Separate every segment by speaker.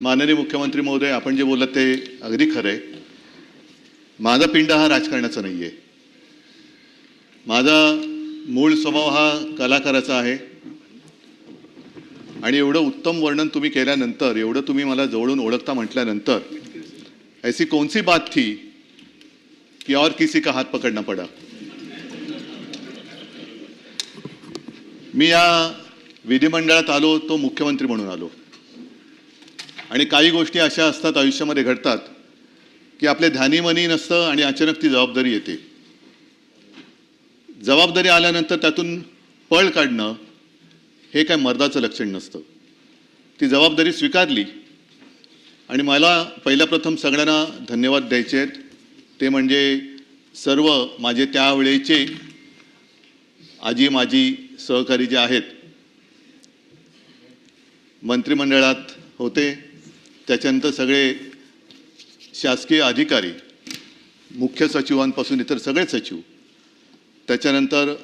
Speaker 1: माननीय मुख्यमंत्री महोदय, आपण जे बोलत ते अगदी खरं आहे. माझा पिंड हा राजकारणाचा नाही आहे. माझा मूळ स्वभाव हा कलाकाराचा आहे. आणि एवढं उत्तम वर्णन तुम्ही केल्यानंतर, एवढं तुम्ही मला जवळून ओळखता म्हटल्यानंतर, ऐसी कौन सी बात थी कि और किसी का हाथ पकड़ना पड़ा. मी या विधिमंडळात आलो तो मुख्यमंत्री म्हणून आलो. आणि काही गोष्टी अशा असतात, आयुष्यामध्ये घडतात की आपले ध्यानीमनी नसतं आणि अचानक ती जबाबदारी येते. जबाबदारी आल्यानंतर त्यातून पळ काढणं हे काय मर्दाचं लक्षण नसतं. ती जबाबदारी स्वीकारली. आणि मला पहिल्या प्रथम सगळ्यांना धन्यवाद द्यायचे आहेत. ते म्हणजे सर्व माझे त्यावेळेचे आजी माजी सहकारी जे आहेत, मंत्रिमंडळात होते, त्याच्यानंतर सगळे शासकीय अधिकारी, मुख्य सचिवांपासून इतर सगळे सचिव, त्याच्यानंतर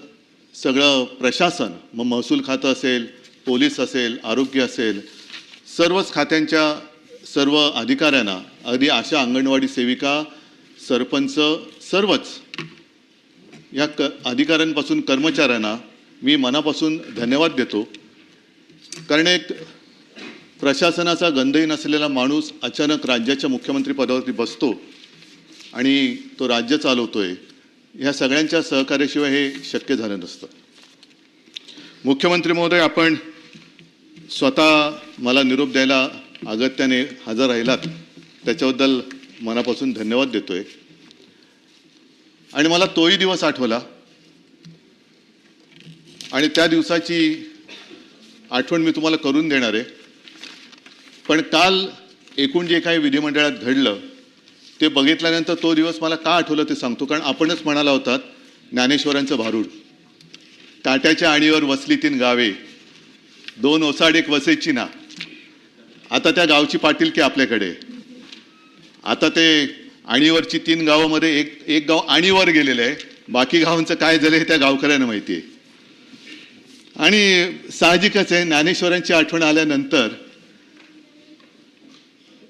Speaker 1: सगळं प्रशासन, मग महसूल खातं असेल, पोलीस असेल, आरोग्य असेल, सर्वच खात्यांच्या सर्व अधिकाऱ्यांना, अगदी आशा, अंगणवाडी सेविका, सरपंच, सर्वच या अधिकाऱ्यांपासून कर्मचाऱ्यांना मी मनापासून धन्यवाद देतो. कारण एक प्रशासनाचा गंधही नसलेला माणूस अचानक राज्याच्या मुख्यमंत्री पदावरती बसतो आणि तो राज्य चालवतोय, ह्या सगळ्यांच्या सहकार्याशिवाय हे शक्य झालं नसतं. मुख्यमंत्री महोदय, आपण स्वतः मला निरोप द्यायला अगत्याने हजर राहिलात, त्याच्याबद्दल मनापासून धन्यवाद देतोय. आणि मला तोही दिवस आठवला आणि त्या दिवसाची आठवण मी तुम्हाला करून देणार आहे. पण काल एकूण जे काही विधिमंडळात घडलं ते बघितल्यानंतर तो दिवस मला का आठवलं ते सांगतो. कारण आपणच म्हणाला होतात, ज्ञानेश्वरांचं भारूड, काट्याच्या आणीवर वसली 3 गावे, 2 ओसाड 1 वसेची ना. आता त्या गावची पाटीलकी आपल्याकडे. आता ते आणीवरची 3 गावामध्ये एक गाव आणीवर गेलेलं आहे. बाकी गावांचं काय झालं हे त्या गावकऱ्यांना माहिती आहे. आणि साहजिकच आहे, ज्ञानेश्वरांची आठवण आल्यानंतर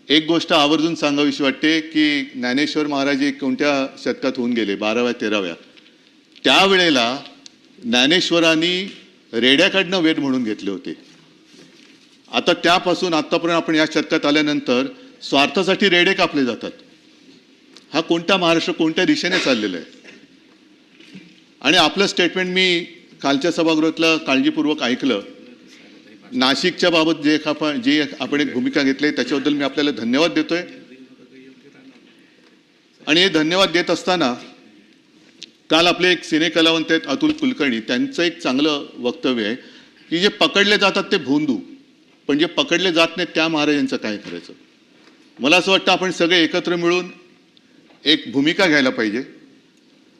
Speaker 1: एक गोष्ट आवर्जून सांगावीशी वाटते की ज्ञानेश्वर महाराज कोणत्या शतकात होऊन गेले, 12व्या 13व्या. त्यावेळेला ज्ञानेश्वरांनी रेड्याकडनं वेद म्हणून घेतले होते. आता त्यापासून आत्तापर्यंत आपण या शतकात आल्यानंतर स्वार्थासाठी रेडे कापले जातात. हा कोणता महाराष्ट्र कोणत्या दिशेने चाललेला आहे. आणि आपलं स्टेटमेंट मी कालच्या सभागृहातलं काळजीपूर्वक ऐकलं. नाशिकच्या बाबत जे आपण एक भूमिका घेतली त्याच्याबद्दल मी आपल्याला धन्यवाद देतोय. आणि हे धन्यवाद देत असताना काल आपले एक सिने कलावंत आहेत अतुल कुलकर्णी, त्यांचं एक चांगलं वक्तव्य आहे की जे पकडले जातात ते भोंदू, पण जे पकडले जात नाहीत त्या महाराजांचं काय करायचं. मला असं वाटतं आपण सगळे एकत्र मिळून एक भूमिका घ्यायला पाहिजे.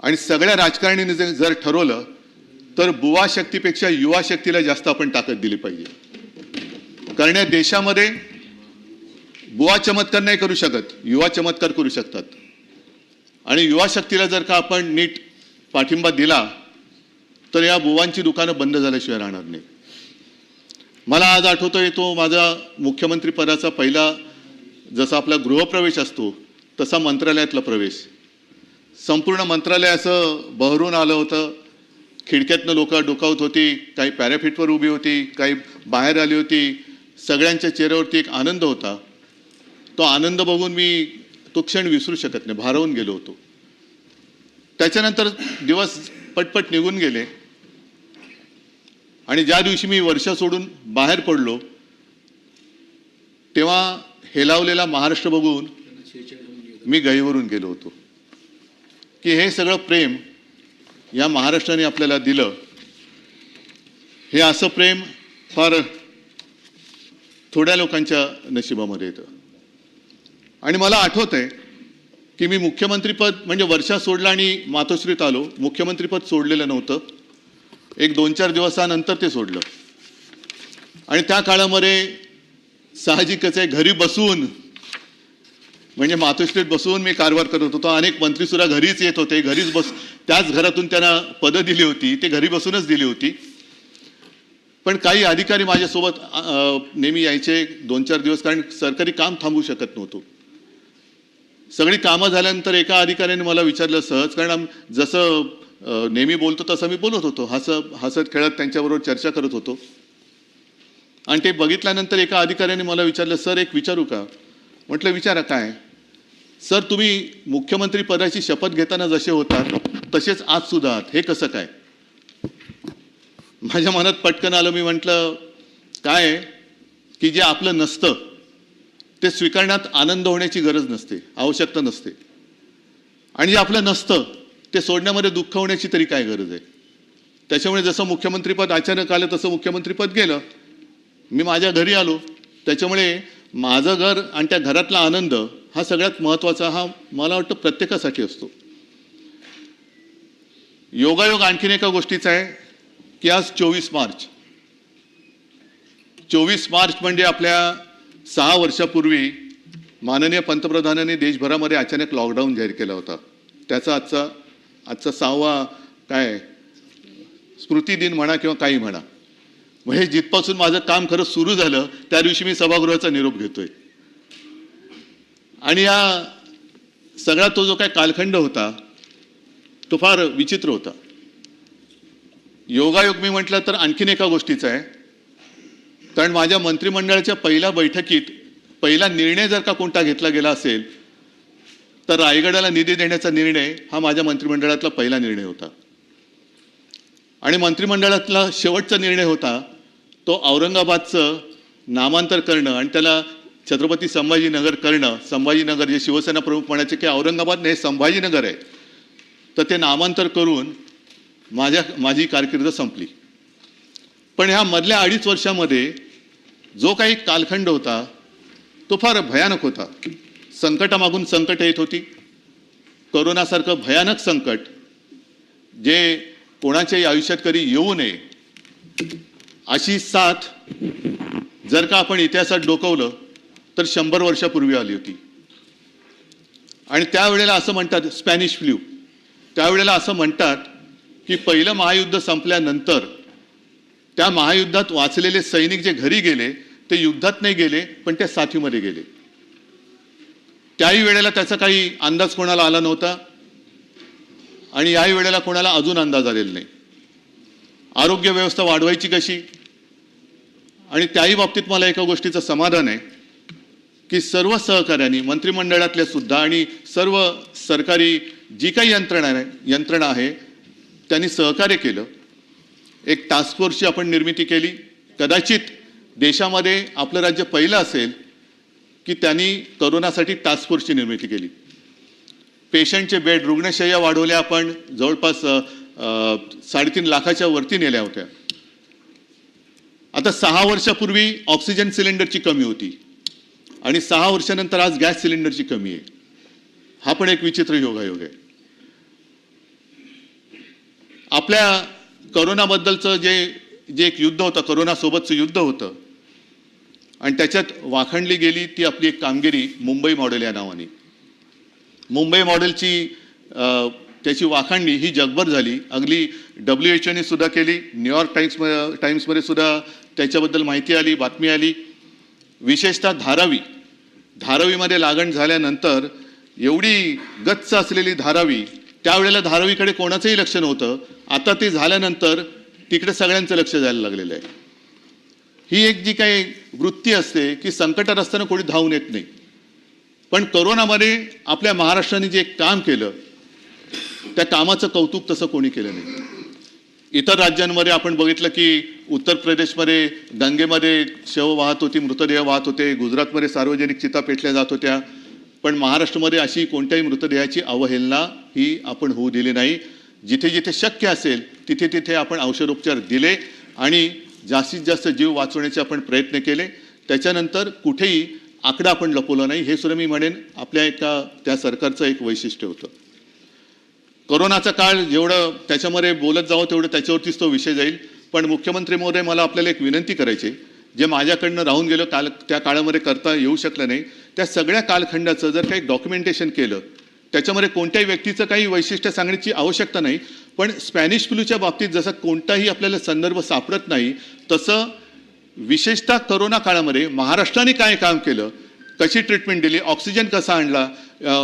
Speaker 1: आणि सगळ्या राजकारण्यांनी जर ठरवलं तर बुवा शक्तीपेक्षा युवा शक्तीला जास्त आपण ताकद दिली पाहिजे. कारण या देशामध्ये बुवा चमत्कार नाही करू शकत, युवा चमत्कार करू शकतात. आणि युवा शक्तीला जर का आपण नीट पाठिंबा दिला तर या बुवांची दुकानं बंद झाल्याशिवाय राहणार नाही. मला आज आठवतोय तो माझा मुख्यमंत्री पदाचा पहिला, जसा आपला गृहप्रवेश असतो तसा मंत्रालयातला प्रवेश. संपूर्ण मंत्रालय असं बहरून आलं होतं. खिडक्यातनं लोक डोकावत होती, काही पॅराफिटवर उभी होती, काही बाहेर आली होती. सगळ्यांच्या चेहऱ्यावरती एक आनंद होता. तो आनंद बघून मी तो क्षण विसरू शकत नाही, भारावून गेलो होतो. त्याच्यानंतर दिवस पटपट निघून गेले. आणि ज्या दिवशी मी वर्ष सोडून बाहेर पडलो तेव्हा हेलावलेला महाराष्ट्र बघून मी गहिवरून गेलो होतो की हे सगळं प्रेम या महाराष्ट्राने आपल्याला दिलं. हे असं प्रेम फार थोड्या लोकांच्या नशिबामध्ये येतं. आणि मला आठवत आहे की मी मुख्यमंत्रीपद म्हणजे वर्षा सोडला आणि मातोश्रीत आलो. मुख्यमंत्रीपद सोडलेलं नव्हतं, एक 2-4 दिवसानंतर ते सोडलं. आणि त्या काळामध्ये साहजिकच आहे, घरी बसून म्हणजे मातोश्रीत बसून मी कारभार करत होतो. अनेक मंत्रीसुद्धा घरीच येत होते, घरीच त्याच घरातून त्यांना पदं दिली होती, ते घरी बसूनच दिली होती. पण काही अधिकारी माझ्यासोबत नेहमी यायचे 2-4 दिवस, कारण सरकारी काम थांबू शकत नव्हतं. सगळी कामं झाल्यानंतर एका अधिकाऱ्याने मला विचारलं सहज, कारण जसं नेहमी बोलतो तसं मी बोलत होतो, हसत खेळत त्यांच्याबरोबर चर्चा करत होतो. आणि ते बघितल्यानंतर एका अधिकाऱ्याने मला विचारलं, सर एक विचारू का? म्हटलं विचारा. काय? सर तुम्ही मुख्यमंत्री पदाची शपथ घेताना जसे होतात तसेच आज सुद्धा आहात, हे कसं काय? माझ्या मनात पटकन आलं. मी म्हटलं काय की जे आपलं नसतं ते स्वीकारण्यात आनंद होण्याची गरज नसते, आवश्यकता नसते. आणि जे आपलं नसतं ते सोडण्यामध्ये दुःख होण्याची तरी काय गरज आहे? त्याच्यामुळे जसं मुख्यमंत्रीपद अचानक आलं तसं मुख्यमंत्रीपद गेलं. मी माझ्या घरी आलो. त्याच्यामुळे माझं घर आणि त्या घरातला आनंद हा सगळ्यात महत्त्वाचा, हा मला वाटतं प्रत्येकासाठी असतो. योगायोग आणखीन एका गोष्टीचा आहे की आज 24 मार्च. 24 मार्च म्हणजे आपल्या 6 वर्षापूर्वी माननीय पंतप्रधानांनी देशभरामध्ये अचानक लॉकडाऊन जाहीर केला होता. त्याचा आजचा 6वा काय स्मृती दिन म्हणा किंवा काही म्हणा. म्हणजे जिथपासून माझं काम खरं सुरू झालं त्या दिवशी मी सभागृहाचा निरोप घेतोय. आणि या सगळा तो जो काय कालखंड होता तो फार विचित्र होता. योगायोग मी म्हटलं तर आणखीन एका गोष्टीचा आहे, कारण माझ्या मंत्रिमंडळाच्या पहिल्या बैठकीत पहिला निर्णय जर का कोणता घेतला गेला असेल तर रायगडाला निधी देण्याचा निर्णय हा माझ्या मंत्रिमंडळातला पहिला निर्णय होता. आणि मंत्रिमंडळातला शेवटचा निर्णय होता तो औरंगाबादचं नामांतर करणं आणि त्याला छत्रपती संभाजीनगर करणं. संभाजीनगर जे शिवसेना प्रमुख म्हणायचे की औरंगाबाद नाही संभाजीनगर आहे, तर ते नामांतर करून माझी कारकीर्द संपली. पण ह्या मधल्या 2.5 वर्षामध्ये जो काही कालखंड होता तो फार भयानक होता. संकटामागून संकट येत होती. कोरोनासारखं भयानक संकट जे कोणाच्याही आयुष्यात कधी येऊ नये अशी साथ जर का आपण इतिहासात डोकवलं तर 100 वर्षापूर्वी आली होती. आणि त्यावेळेला असं म्हणतात स्पॅनिश फ्लू. त्यावेळेला असं म्हणतात की पहिलं महायुद्ध संपल्यानंतर त्या महायुद्धात वाचलेले सैनिक जे घरी गेले ते युद्धात नाही गेले पण त्या साथीमध्ये गेले. त्याही वेळेला त्याचा काही अंदाज कोणाला आला नव्हता आणि याही वेळेला कोणाला अजून अंदाज आलेला नाही. आरोग्य व्यवस्था वाढवायची कशी? आणि त्याही बाबतीत मला एका गोष्टीचं समाधान आहे की सर्व सहकार्यांनी मंत्रिमंडळातल्या सुद्धा आणि सर्व सरकारी जी काही यंत्रणा आहे त्यांनी सहकार्य केलं. एक टास्क फोर्सची आपण निर्मिती केली. कदाचित देशामध्ये आपलं राज्य पहिलं असेल की त्यांनी करोनासाठी टास्क फोर्सची निर्मिती केली. पेशंटचे बेड, रुग्णशय्या वाढवल्या. आपण जवळपास 3.5 लाखाच्या वरती नेल्या होत्या. आता 6 वर्षापूर्वी ऑक्सिजन सिलेंडरची कमी होती आणि 6 वर्षानंतर आज गॅस सिलेंडरची कमी आहे. हा पण एक विचित्र योगायोग आहे. आपल्या करोनाबद्दलचं जे एक युद्ध होतं, करोनासोबतचं युद्ध होतं आणि त्याच्यात वाखाणली गेली ती आपली एक कामगिरी मुंबई मॉडेल या नावाने. मुंबई मॉडेलची त्याची वाखाणणी ही जगभर झाली. अगदी WHO ने सुद्धा केली. न्यूयॉर्क टाइम्समध्ये सुद्धा त्याच्याबद्दल माहिती आली, बातमी आली. विशेषतः धारावीमध्ये लागण झाल्यानंतर एवढी गच्च असलेली धारावी, त्यावेळेला धारावीकडे कोणाचंही लक्ष नव्हतं. आता ते झाल्यानंतर तिकडे सगळ्यांचं लक्ष जायला लागलेलं आहे. ही एक जी काही वृत्ती असते की संकटात असताना कोणी धावून येत नाही. पण कोरोनामध्ये आपल्या महाराष्ट्राने जे काम केलं त्या कामाचं कौतुक तसं कोणी केलं नाही. इतर राज्यांमध्ये आपण बघितलं की उत्तर प्रदेशमध्ये गंगेमध्ये शव वाहत होती, मृतदेह वाहत होते. गुजरातमध्ये सार्वजनिक चिता पेटल्या जात होत्या. पण महाराष्ट्रामध्ये अशी कोणत्याही मृतदेहाची अवहेलना ही आपण होऊ दिली नाही. जिथे जिथे शक्य असेल तिथे तिथे आपण औषधोपचार दिले आणि जास्तीत जास्त जीव वाचवण्याचे आपण प्रयत्न केले. त्याच्यानंतर कुठेही आकडा आपण लपवला नाही. हे सुद्धा मी म्हणेन आपल्या त्या सरकारचं एक वैशिष्ट्य होतं. कोरोनाचा काळ जेवढं त्याच्यामध्ये बोलत जावं तेवढं त्याच्यावरतीच तो विषय जाईल. पण मुख्यमंत्री महोदय, मला आपल्याला एक विनंती करायची, जे माझ्याकडनं राहून गेलं त्या काळामध्ये करता येऊ शकलं नाही, त्या सगळ्या कालखंडाचं जर काही डॉक्युमेंटेशन केलं, त्याच्यामध्ये कोणत्याही व्यक्तीचं काही वैशिष्ट्य सांगण्याची आवश्यकता नाही, पण स्पॅनिश फ्लूच्या बाबतीत जसं कोणताही आपल्याला संदर्भ सापडत नाही, तसं विशेषतः करोना काळामध्ये महाराष्ट्राने काय काम केलं, कशी ट्रीटमेंट दिली, ऑक्सिजन कसा आणला,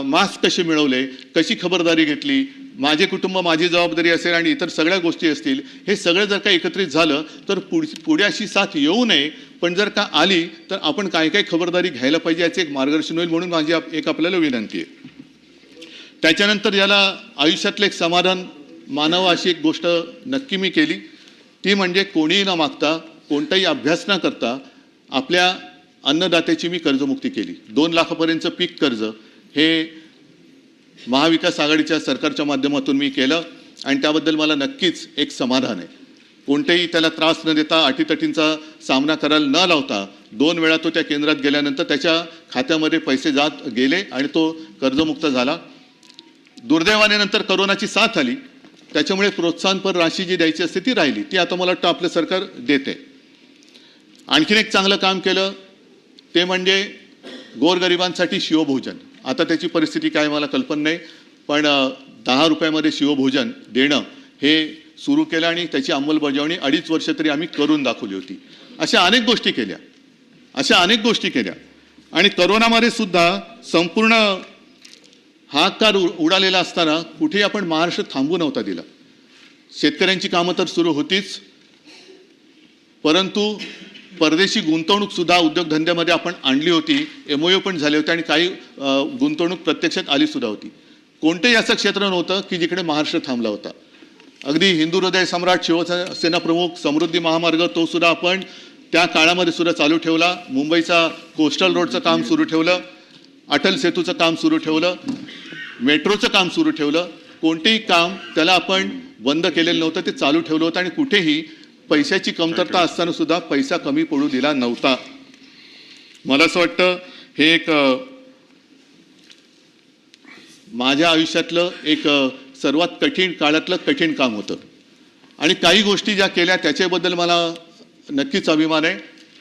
Speaker 1: मास्क कसे मिळवले, कशी खबरदारी घेतली, माझे कुटुंब माझी जबाबदारी असेल आणि इतर सगळ्या गोष्टी असतील, हे सगळं जर का एकत्रित झालं तर पुढे अशी साथ येऊ नये, पण जर का आली तर आपण काय काय खबरदारी घ्यायला पाहिजे याचे एक मार्गदर्शन होईल, म्हणून माझी एक आपल्याला विनंती आहे. त्याच्यानंतर याला आयुष्यातलं एक समाधान मानावं अशी एक गोष्ट नक्की मी केली, ती म्हणजे कोणीही न मागता कोणताही अभ्यास न करता आपल्या अन्नदात्याची मी कर्जमुक्ती केली. 2 लाखापर्यंतचं पीक कर्ज हे महाविकास आघाडीच्या सरकारच्या माध्यमातून मी केलं आणि त्याबद्दल मला नक्कीच एक समाधान आहे. कोणतेही त्याला त्रास न देता अटीतटींचा सामना करायला न लावता 2 वेळा तो त्या केंद्रात गेल्यानंतर त्याच्या खात्यामध्ये पैसे जात गेले आणि तो कर्जमुक्त झाला. दुर्दैवाने नंतर करोनाची साथ आली, त्याच्यामुळे प्रोत्साहनपर राशी जी द्यायची असते ती राहिली, ती आता मला वाटतं आपलं सरकार देते. आणखीन एक चांगलं काम केलं ते म्हणजे गोरगरिबांसाठी शिवभोजन. आता त्याची परिस्थिती काय मला कल्पना नाही, पण 10 रुपयामध्ये शिवभोजन देणं हे सुरू केलं आणि त्याची अंमलबजावणी 2.5 वर्ष तरी आम्ही करून दाखवली होती. अशा अनेक गोष्टी केल्या आणि करोनामध्ये सुद्धा संपूर्ण हाहाकार उडालेला असताना कुठेही आपण महाराष्ट्र थांबू नव्हता दिला. शेतकऱ्यांची कामं तर सुरू होतीच, परंतु परदेशी गुंतवणूक सुद्धा उद्योगधंद्यामध्ये आपण आणली होती, MOU पण झाले होते आणि काही गुंतवणूक प्रत्यक्षात आली सुद्धा होती. कोणतेही असं क्षेत्र नव्हतं की जिकडे महाराष्ट्र थांबला होता. अगदी हिंदू हृदय सम्राट शिवसेना प्रमुख समृद्धी महामार्ग तो सुद्धा आपण त्या काळामध्ये सुद्धा चालू ठेवला. मुंबईचा कोस्टल रोडचं काम सुरू ठेवलं, अटल सेतूचं काम सुरू ठेवलं, मेट्रोचं काम सुरू ठेवलं. कोणतेही काम त्याला आपण बंद केलेलं नव्हतं, ते चालू ठेवलं होतं आणि कुठेही पैशाची कमतरता असताना सुद्धा पैसा कमी पडू दिला नव्हता. मला असं वाटतं हे एक माझ्या आयुष्यातलं एक सर्वात कठीण काळातलं कठीण काम होतं आणि काही गोष्टी ज्या केल्या त्याच्याबद्दल मला नक्कीच अभिमान आहे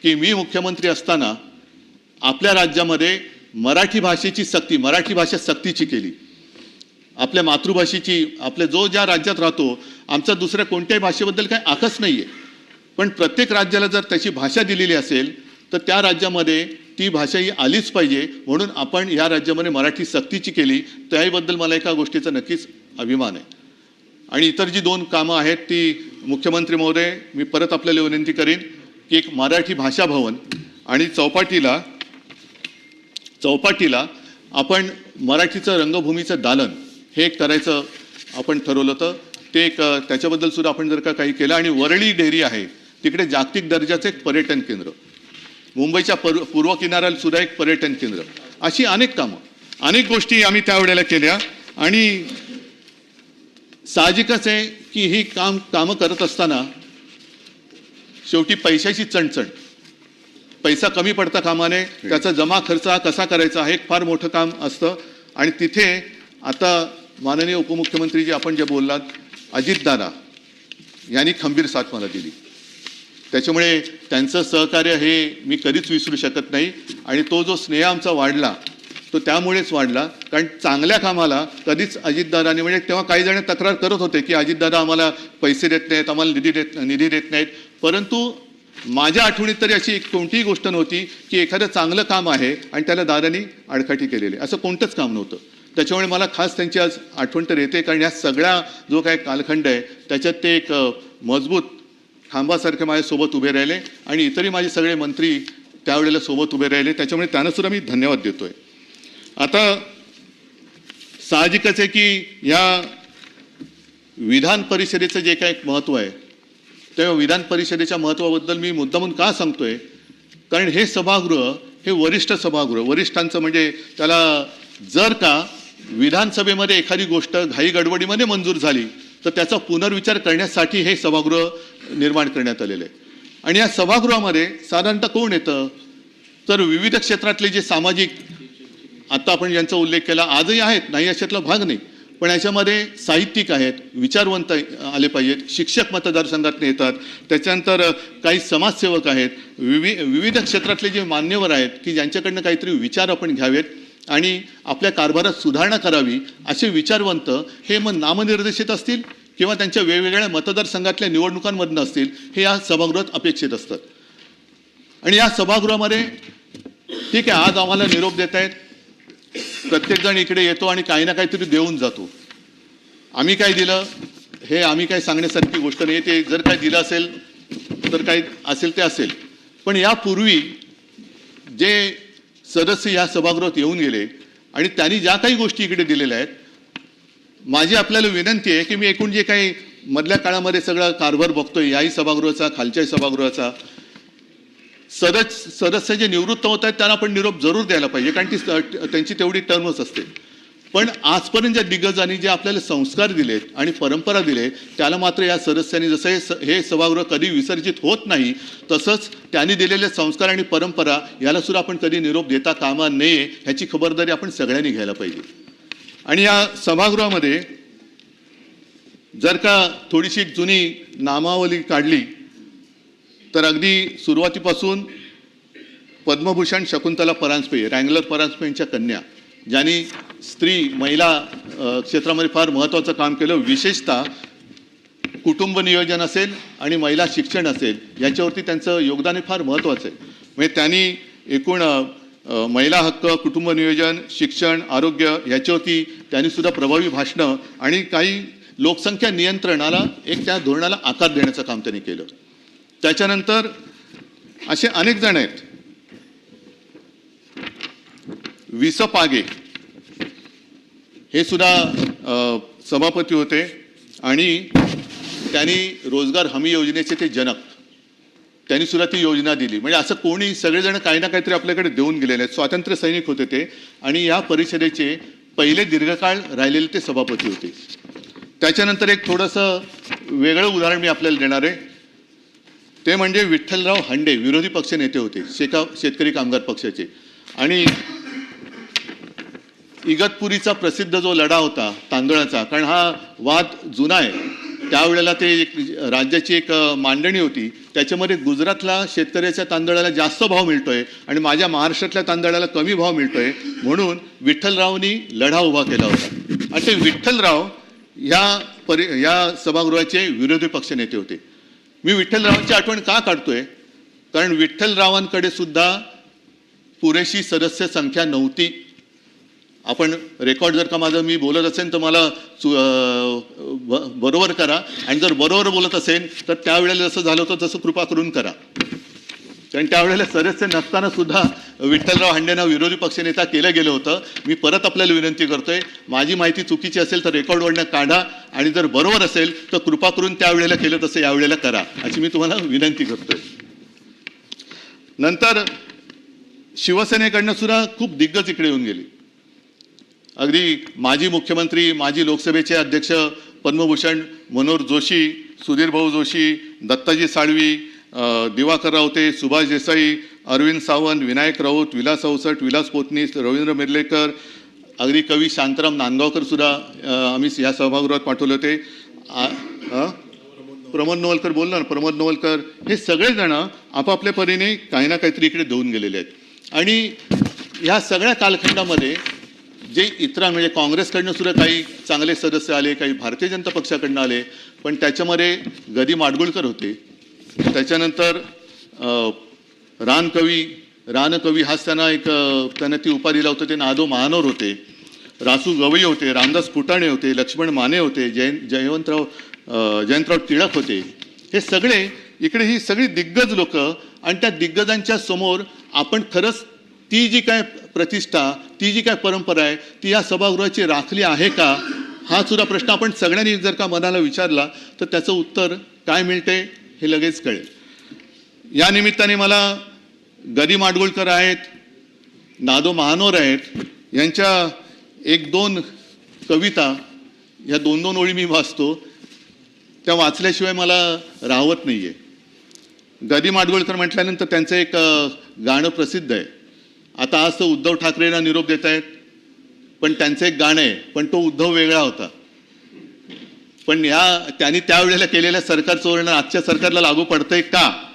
Speaker 1: की मी मुख्यमंत्री असताना आपल्या राज्यामध्ये मराठी भाषेची सक्ती, मराठी भाषा सक्तीची केली. आपल्या मातृभाषेची, आपल्या ज्या राज्यात राहतो, आमचा दुसऱ्या कोणत्याही भाषेबद्दल काही आकस नाही आहे, पण प्रत्येक राज्याला जर त्याची भाषा दिलेली असेल तर त्या राज्यामध्ये ती भाषा ही आलीच पाहिजे, म्हणून आपण या राज्यामध्ये मराठी सक्तीची केली. त्याबद्दल मला एका गोष्टीचा नक्कीच अभिमान आहे. आणि इतर जी 2 कामं आहेत ती मुख्यमंत्री महोदय मी परत आपल्याला विनंती करीन की एक मराठी भाषा भवन आणि चौपाटीला आपण मराठीचं रंगभूमीचं दालन हे करायचं आपण ठरवलं होतं. ते एक त्याच्याबद्दल सुद्धा आपण जर का काही केलं. आणि वरळी डेअरी आहे तिकडे जागतिक दर्जाचं एक पर्यटन केंद्र, मुंबईच्या पूर्व किनाऱ्याला सुद्धा एक पर्यटन केंद्र, अशी अनेक कामं अनेक गोष्टी आम्ही त्यावेळेला केल्या. आणि साहजिकच आहे की ही कामं करत असताना शेवटी पैशाची चणचण, पैसा कमी पडता कामा नये, त्याचा जमा खर्च हा कसा करायचा हे एक फार मोठं काम असतं. आणि तिथे आता माननीय उपमुख्यमंत्री जी आपण जे बोललात अजितदादा यांनी खंबीर साथ मला दिली, त्याच्यामुळे त्यांचं सहकार्य हे मी कधीच विसरू शकत नाही. आणि तो जो स्नेह आमचा वाढला तो त्यामुळेच वाढला कारण चांगल्या कामाला कधीच अजितदादांनी, म्हणजे तेव्हा काही जण तक्रार करत होते की अजितदादा आम्हाला पैसे देत नाहीत, आम्हाला निधी देत नाहीत, परंतु माझ्या आठवणीत तरी अशी कोणतीही गोष्ट नव्हती की एखादं चांगलं काम आहे आणि त्याला दादांनी आडकाठी केलेली, असं कोणतंच काम नव्हतं. त्याच्यामुळे मला खास त्यांची आज आठवण तर येते कारण या सगळ्या जो काही कालखंड आहे त्याच्यात ते एक मजबूत खांबासारखे माझ्यासोबत उभे राहिले आणि इतरही माझे सगळे मंत्री त्यावेळेला सोबत उभे राहिले, त्याच्यामुळे त्यांना सुद्धा मी धन्यवाद देतोय. आता साहजिकच आहे की या विधान परिषदेचं जे काही महत्त्व आहे तेव्हा विधान परिषदेच्या महत्त्वाबद्दल मी मुद्दामून का सांगतोय, कारण हे सभागृह हे वरिष्ठ सभागृह, वरिष्ठांचं म्हणजे त्याला जर का विधानसभेमध्ये एखादी गोष्ट घाई गडबडीमध्ये मंजूर झाली तर त्याचा पुनर्विचार करण्यासाठी हे सभागृह निर्माण करण्यात आलेलं आहे. आणि या सभागृहामध्ये साधारणतः कोण येतं तर विविध क्षेत्रातले जे सामाजिक, आता आपण ज्यांचा उल्लेख केला आजही आहेत, नाही अशातला भाग नाही, पण याच्यामध्ये साहित्यिक आहेत, विचारवंत आले पाहिजेत, शिक्षक मतदारसंघातून येतात, त्याच्यानंतर काही समाजसेवक आहेत, विविध क्षेत्रातले जे मान्यवर आहेत की ज्यांच्याकडनं काहीतरी विचार आपण घ्यावेत आणि आपल्या कारभारात सुधारणा करावी, असे विचारवंत हे मग नामनिर्देशित असतील किंवा त्यांच्या वेगवेगळ्या मतदारसंघातल्या निवडणुकांमधनं असतील, हे या सभागृहात अपेक्षित असतात. आणि या सभागृहामध्ये ठीक आहे, आज आम्हाला निरोप देत आहेत, प्रत्येकजण इकडे येतो आणि काही ना काहीतरी देऊन जातो. आम्ही काय दिलं हे आम्ही काय सांगण्यासारखी गोष्ट नाही. ते जर काय दिलं असेल तर काय असेल ते असेल. पण यापूर्वी जे सदस्य या सभागृहात येऊन गेले आणि त्यांनी ज्या काही गोष्टी इकडे दिलेल्या आहेत, माझी आपल्याला विनंती आहे की मी एकूण जे काही मधल्या काळामध्ये सगळा कारभार बघतोय, याही सभागृहाचा, खालच्याही सभागृहाचा, सदस्य जे निवृत्त होत आहेत त्यांना पण निरोप जरूर द्यायला पाहिजे, कारण ती त्यांची तेवढी टर्मच असते. पण आजपर्यंत ज्या दिग्गजांनी जे आपल्याला संस्कार दिलेत आणि परंपरा दिले, त्याला मात्र या सदस्यांनी, जसं हे सभागृह कधी विसर्जित होत नाही, तसंच त्यांनी दिलेले संस्कार आणि परंपरा याला सुद्धा आपण कधी निरोप देता कामा नये, ह्याची खबरदारी आपण सगळ्यांनी घ्यायला पाहिजे. आणि या सभागृहामध्ये जर का थोडीशी जुनी नामावली काढली तर अगदी सुरुवातीपासून पद्मभूषण शकुंतला परांजपे, रँगलर परांजपे यांच्या कन्या, ज्यांनी महिला क्षेत्रामध्ये फार महत्त्वाचं काम केलं, विशेषतः कुटुंब नियोजन असेल आणि महिला शिक्षण असेल, याच्यावरती त्यांचं योगदान हे फार महत्त्वाचं आहे. म्हणजे त्यांनी एकूण महिला हक्क, कुटुंब नियोजन, शिक्षण, आरोग्य याच्यावरती त्यांनी सुद्धा प्रभावी भाषणं आणि काही लोकसंख्या नियंत्रणाला त्या धोरणाला आकार देण्याचं काम त्यांनी केलं. त्याच्यानंतर असे अनेक जण आहेत. विस पागे हे सुद्धा सभापती होते आणि त्यांनी रोजगार हमी योजनेचे ते जनक, त्यांनी सुद्धा ती योजना दिली. म्हणजे असं कोणी, सगळेजण काही ना काहीतरी आपल्याकडे देऊन गेलेले आहेत. स्वातंत्र्य सैनिक होते ते आणि या परिषदेचे पहिले दीर्घकाळ राहिलेले ते सभापती होते. त्याच्यानंतर एक थोडंसं वेगळं उदाहरण मी आपल्याला देणार आहे. ते म्हणजे विठ्ठलराव हंडे, विरोधी पक्ष नेते होते, शेतकरी कामगार पक्षाचे. आणि इगतपुरीचा प्रसिद्ध जो लढा होता तांदळाचा, कारण हा वाद जुना आहे, त्यावेळेला ते राज्याची एक मांडणी होती, त्याच्यामध्ये गुजरातला शेतकऱ्याच्या तांदळाला जास्त भाव मिळतोय आणि माझ्या महाराष्ट्रातल्या तांदळाला कमी भाव मिळतोय, म्हणून विठ्ठलरावनी लढा उभा केला होता. आणि ते विठ्ठलराव या सभागृहाचे विरोधी पक्ष नेते होते. मी विठ्ठलरावांची आठवण का काढतोय, कारण विठ्ठलरावांकडे सुद्धा पुरेशी सदस्य संख्या नव्हती. आपण रेकॉर्ड जर का माझं मी बोलत असेल तर मला बरोबर करा, आणि जर बरोबर बोलत असेल तर त्यावेळेला जसं झालं होतं तसं कृपा करून करा. कारण त्यावेळेला सदस्य नसताना सुद्धा विठ्ठलराव हंडेंना विरोधी पक्षनेता केलं गेलं होतं. मी परत आपल्याला विनंती करतोय, माझी माहिती चुकीची असेल तर रेकॉर्डवरनं काढा, आणि जर बरोबर असेल तर कृपा करून त्यावेळेला केलं तसं यावेळेला करा, अशी मी तुम्हाला विनंती करतोय. नंतर शिवसेनेकडनं सुद्धा खूप दिग्गज इकडे येऊन गेले. अगदी माजी मुख्यमंत्री, माजी लोकसभेचे अध्यक्ष पद्मभूषण मनोहर जोशी, सुधीर भाऊ जोशी, दत्ताजी साळवी, दिवाकर रावते, सुभाष देसाई, अरविंद सावंत, विनायक राऊत, विलास अवसट, विलास पोतनीस, रवींद्र मिर्लेकर, अगदी कवी शांताराम नांदगावकर सुद्धा आम्ही या सभागृहात पाठवले होते. प्रमोद नवलकर बोलला ना, प्रमोद नवलकर, हे सगळेजण आपापल्या परीने काही ना काहीतरी इकडे देऊन गेलेले आहेत. आणि ह्या सगळ्या कालखंडामध्ये जे इतर, म्हणजे काँग्रेसकडनं सुद्धा काही चांगले सदस्य आले, काही भारतीय जनता पक्षाकडनं आले, पण त्याच्यामध्ये गदी माडगुळकर होते. त्याच्यानंतर रानकवी हाच त्यांना ती उपाधी दिला होता, ते नादो महानोर होते. रासू गवई होते, रामदास फुटाणे होते, लक्ष्मण माने होते, जयंतराव टिळक होते. हे सगळे इकडे, ही सगळी दिग्गज लोक, आणि त्या दिग्गजांच्या समोर आपण खरंच ती जी काय प्रतिष्ठा, ती जी काय परंपरा आहे, ती या सभागृहाची राखली आहे का, हा सुद्धा प्रश्न आपण सगळ्यांनी जर का मनाला विचारला तर त्याचं उत्तर काय मिळते हे लगेच कळेल. या निमित्ताने मला गदी माडगुळकर आहेत, नादो महानोर आहेत, यांच्या 1-2 कविता, ह्या 2-2 ओळी मी वाचतो, त्या वाचल्याशिवाय मला राहवत नाही आहे. गदी माडगुळकर म्हटल्यानंतर त्यांचं एक गाणं प्रसिद्ध आहे. आता आज तर उद्धव ठाकरेंना निरोप देत आहेत, पण त्यांचं एक गाणं आहे, पण तो उद्धव वेगळा होता. पण त्यांनी त्यावेळेला केलेल्या सरकारचं वर्णन आजच्या सरकारला लागू पडतंय का?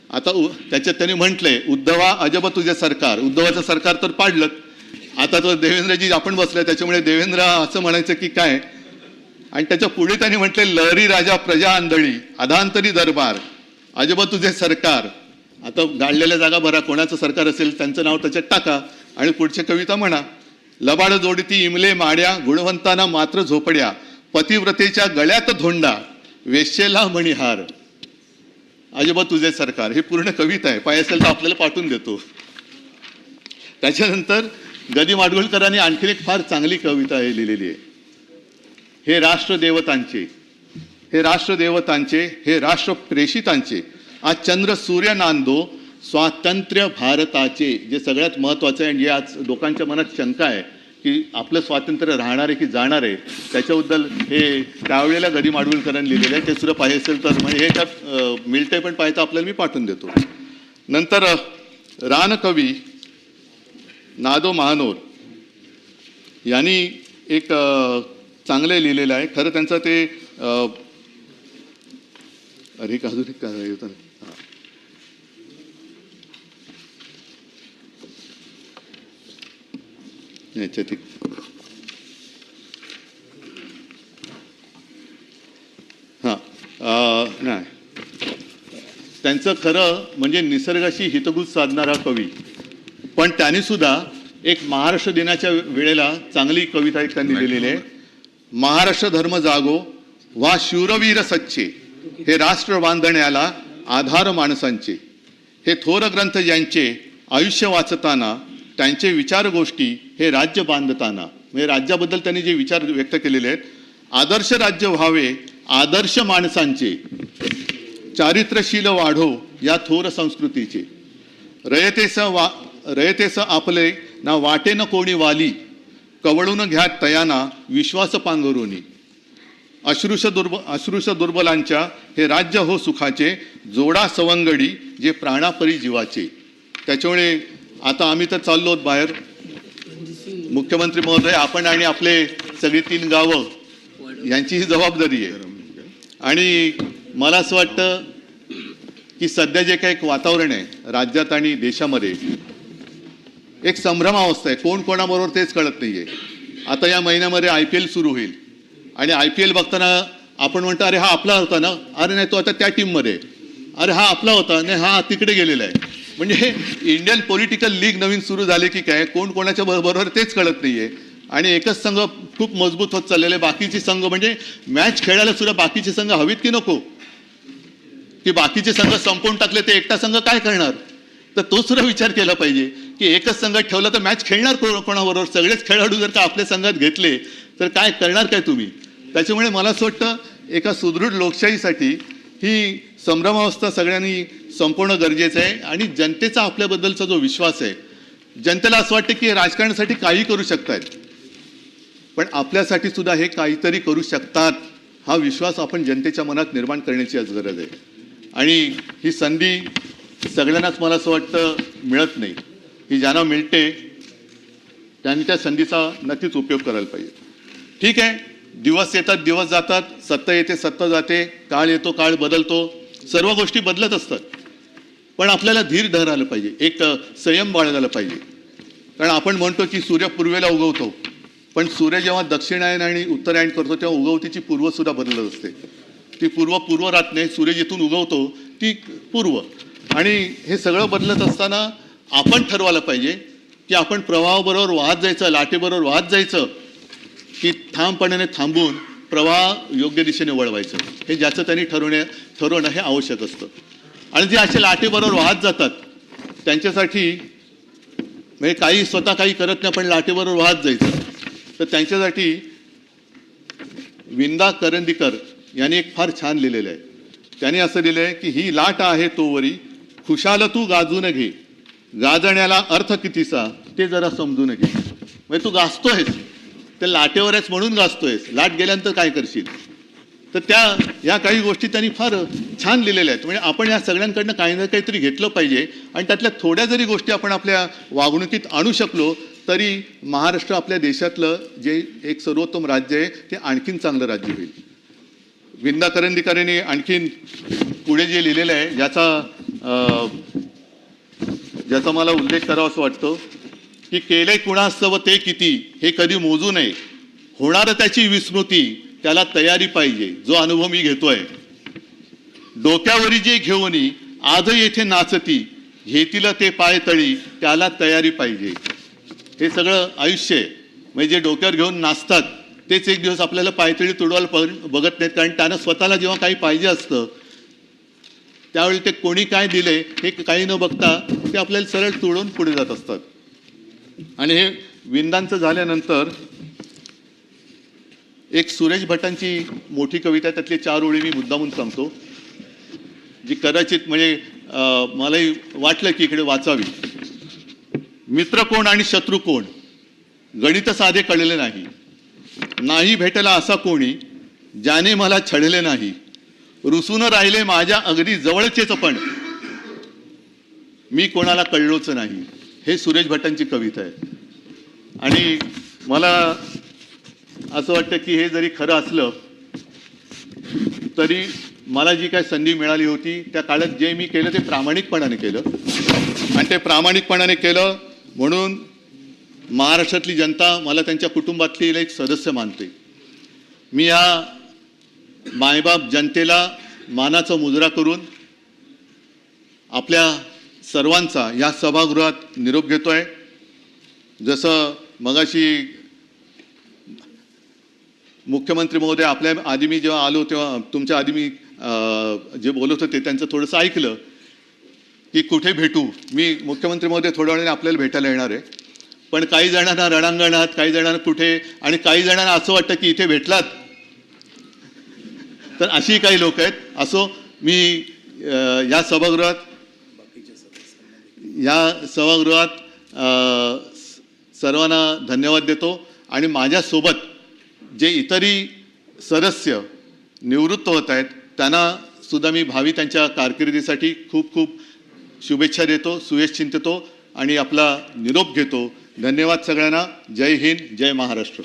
Speaker 1: आता त्याच्यात त्यांनी म्हटलंय, उद्धवा अजब तुझे सरकार. उद्धवाचं सरकार तर पाडलं, आता तो देवेंद्रजी आपण बसले, त्याच्यामुळे देवेंद्र असं म्हणायचं की काय. आणि त्याच्या पुढे त्यांनी म्हटले, लहरी राजा प्रजा आंधळी अधांतरी दरबार अजब तुझे सरकार. आता गाळलेल्या जागा भरा, कोणाचं सरकार असेल त्यांचं नाव त्याच्यात टाका आणि पुढची कविता म्हणा. लबाड जोडती इमले माड्या गुणवंतांना मात्र झोपड्या पतिव्रतेच्या गळ्यात धोंडा वेश्येला मणिहार अजब तुझे सरकार. ही पूर्ण कविता आहे, पाय असेल तर आपल्याला पाठवून देतो. त्याच्यानंतर गदी माडगुळकरांनी आणखीन एक फार चांगली कविता आहे लिहिलेली आहे. हे राष्ट्रदेवतांचे, हे राष्ट्रदेवतांचे, हे राष्ट्र प्रेषितांचे आज चंद्र सूर्य नांदो स्वातंत्र्य भारताचे. जे सगळ्यात महत्त्वाचं आहे आणि जे आज लोकांच्या मनात शंका आहे की आपलं स्वातंत्र्य राहणार आहे की जाणार आहे, त्याच्याबद्दल हे त्यावेळेला गदी माडगुळकरांनी लिहिलेलं आहे. ते सुद्धा पाहिजे असेल तर म्हणजे हे त्यात मिळतंय, पण पाहिजे आपल्याला मी पाठवून देतो. नंतर रानकवी नादो महानोर यांनी एक चांगले लिहिलेलं आहे. खरं त्यांचं ते अरे अजून एक काय होतं याच्यात नाही, त्यांचं खरं म्हणजे निसर्गाशी हितगुज साधणारा कवी, पण त्यांनी सुद्धा एक महाराष्ट्र दिनाच्या वेळेला चांगली कविता एक त्यांनी लिहिलेली आहे. महाराष्ट्र धर्म जागो वा शूरवीर सच्चे हे राष्ट्र बांधण्याला आधार माणसांचे. हे थोर ग्रंथ ज्यांचे आयुष्य वाचताना त्यांचे विचार गोष्टी हे राज्य बांधताना. म्हणजे राज्याबद्दल त्यांनी जे विचार व्यक्त केलेले आहेत, आदर्श राज्य व्हावे आदर्श माणसांचे चारित्र्यशील वाढो या थोर संस्कृतीचे. रयतेस आपले ना वाटे न कोणी वाली कवळून घ्या तयाना विश्वास पांघरुनी. अश्रुष दुर्बलांच्या हे राज्य हो सुखाचे जोडा सवंगडी जे प्राणापरी जीवाचे. त्याच्यामुळे आता आम्ही तर चाललो बाहेर, मुख्यमंत्री महोदय आपण आणि आपले सगळी 3 गावं यांची ही जबाबदारी आहे. आणि मला असं वाटतं की सध्या जे काही एक वातावरण आहे राज्यात आणि देशामध्ये, एक संभ्रमावस्था आहे, कोण कोणाबरोबर तेच कळत नाहीये. आता या महिन्यामध्ये IPL सुरू होईल आणि IPL बघताना आपण म्हणतो अरे हा आपला होता ना, अरे नाही तो आता त्या टीममध्ये, अरे हा आपला होता नाही हा तिकडे गेलेला आहे. म्हणजे इंडियन पॉलिटिकल लीग नवीन सुरू झाले की काय, कोण कोणाच्या बरोबर तेच कळत नाहीये. आणि एकच संघ खूप मजबूत होत चाललेले, बाकीचे संघ म्हणजे मॅच खेळायला सुद्धा बाकीचे संघ हवीत की नको, की बाकीचे संघ संपवून टाकले ते एकटा संघ काय करणार. तर तो सुद्धा विचार केला पाहिजे की एकच संघात ठेवला तर मॅच खेळणार कोणाबरोबर. सगळेच खेळाडू जर का आपल्या संघात घेतले तर काय करणार काय तुम्ही. त्याच्यामुळे मला असं वाटतं एका सुदृढ लोकशाहीसाठी ही संभ्रमावस्था सगळ्यांनी संपवणं गरजेचं आहे. आणि जनतेचा आपल्याबद्दलचा जो विश्वास आहे, जनतेला असं वाटतं की राजकारणासाठी काही करू शकतात, पण आपल्यासाठी सुद्धा हे काहीतरी करू शकतात हा विश्वास आपण जनतेच्या मनात निर्माण करण्याची आज गरज आहे. आणि ही संधी सगळ्यांनाच मला असं वाटतं मिळत नाही. ही ज्यांना मिळते त्यांनी त्या संधीचा नक्कीच उपयोग करायला पाहिजे. ठीक आहे, दिवस येतात दिवस जातात, सत्ता येते सत्ता जाते, काळ येतो काळ बदलतो, सर्व गोष्टी बदलत असतात. पण आपल्याला धीर धरायला पाहिजे, एक संयम बाळगायला पाहिजे. कारण आपण म्हणतो की सूर्य पूर्वेला उगवतो, पण सूर्य जेव्हा दक्षिणायन आणि उत्तरायण करतो तेव्हा उगवतीची पूर्व सुद्धा बदलत असते. ती पूर्व राहत नाही, सूर्य जिथून उगवतो ती पूर्व. आणि हे सगळं बदलत असताना आपण ठरवायला पाहिजे की आपण प्रवाहाबरोबर वाहत जायचं, लाटेबरोबर वाहत जायचं, की ठामपणाने थांबून प्रवाह योग्य दिशेने वळवायचं. हे ज्याचं त्यांनी ठरवणं हे आवश्यक असतं. आणि जे असे लाटेबरोबर वाहत जातात त्यांच्यासाठी म्हणजे काही स्वतः काही करत नाही पण लाटेबरोबर वाहत जायचं, तर त्यांच्यासाठी विंदा करंदीकर यांनी एक फार छान लिहिलेलं आहे. त्यांनी असं लिहिलं आहे की ही लाट आहे तोवरी खुशाल तू गाजून घे, गाजण्याला अर्थ कितीसा ते जरा समजून घे. म्हणजे तू गाजतोयस, ते लाटेवर आहेस म्हणून गाजतोयस, लाट गेल्यानंतर काय करशील. तर या काही गोष्टी त्यांनी फार छान लिहिलेल्या आहेत. म्हणजे आपण या सगळ्यांकडनं काही ना काहीतरी घेतलं पाहिजे. आणि त्यातल्या थोड्या जरी गोष्टी आपण आपल्या वागणुकीत आणू शकलो तरी महाराष्ट्र आपल्या देशातलं जे एक सर्वोत्तम राज्य आहे ते आणखीन चांगलं राज्य होईल. विंदा करंदीकरांनी आणखीन पुढे जे लिहिलेलं आहे ज्याचा मला उल्लेख करावा असं वाटतो की केले कुणास्तव ते किती हे कधी मोजू नये, होणार त्याची विस्मृती त्याला तयारी पाहिजे. जो अनुभव मी घेतोय, डोक्यावरी जे घेऊनी आज येथे नाचती, घेतील ते पाय तळी, त्याला तयारी पाहिजे. हे सगळं आयुष्य आहे. म्हणजे जे डोक्यावर घेऊन नाचतात तेच एक दिवस आपल्याला पायतळी तुडवायला बघत नाहीत, कारण त्यांना स्वतःला जेव्हा काही पाहिजे असतं त्यावेळी ते कोणी काय दिले हे काही न बघता ते आपल्याला सरळ तुडवून पुढे जात असतात. आणि हे विंदांचं झाल्यानंतर एक सुरेश भटांची मोठी कविता आहे, त्यातली 4 ओळी मी मुद्दामून सांगतो, जी कदाचित म्हणजे मलाही वाटलं की इकडे वाचावी. मित्र कोण आणि शत्रू कोण गणित साधे कळले नाही, नाही भेटला असा कोणी ज्याने मला छळले नाही, रुसून राहिले माझ्या अगदी जवळचेच पण मी कोणाला कळलोच नाही. हे सुरेश भटांची कविता आहे. आणि मला असं वाटतं की हे जरी खरं असलं तरी मला जी काय संधी मिळाली होती त्या काळात जे मी केलं ते प्रामाणिकपणाने केलं, आणि ते प्रामाणिकपणाने केलं म्हणून महाराष्ट्रातली जनता मला त्यांच्या कुटुंबातली एक सदस्य मानते. मी या मायबाप जनतेला मानाचा मुजरा करून आपल्या सर्वांचा या सभागृहात निरोप घेतोय. जसं मगाशी मुख्यमंत्री महोदय आपल्या आधी मी जेव्हा आलो तेव्हा तुमच्या आधी मी जे बोलत होते त्यांचं थोडंसं ऐकलं की कुठे भेटू. मी मुख्यमंत्री महोदय थोड्या वेळाने आपल्याला भेटायला येणार आहे, पण काही जणांना रणांगणात, काही जणांना कुठे, आणि काही जणांना असं वाटतं की इथे भेटलात तर अशी काही लोक आहेत. असो, मी या सभागृहात सर्वांना धन्यवाद देतो. आणि माझ्यासोबत जे इतरही सदस्य निवृत्त होत आहेत त्यांना सुद्धा मी भावी त्यांच्या कारकिर्दीसाठी खूप खूप शुभेच्छा देतो, सुयश चिंततो आणि आपला निरोप घेतो. धन्यवाद सगळ्यांना. जय हिंद, जय महाराष्ट्र.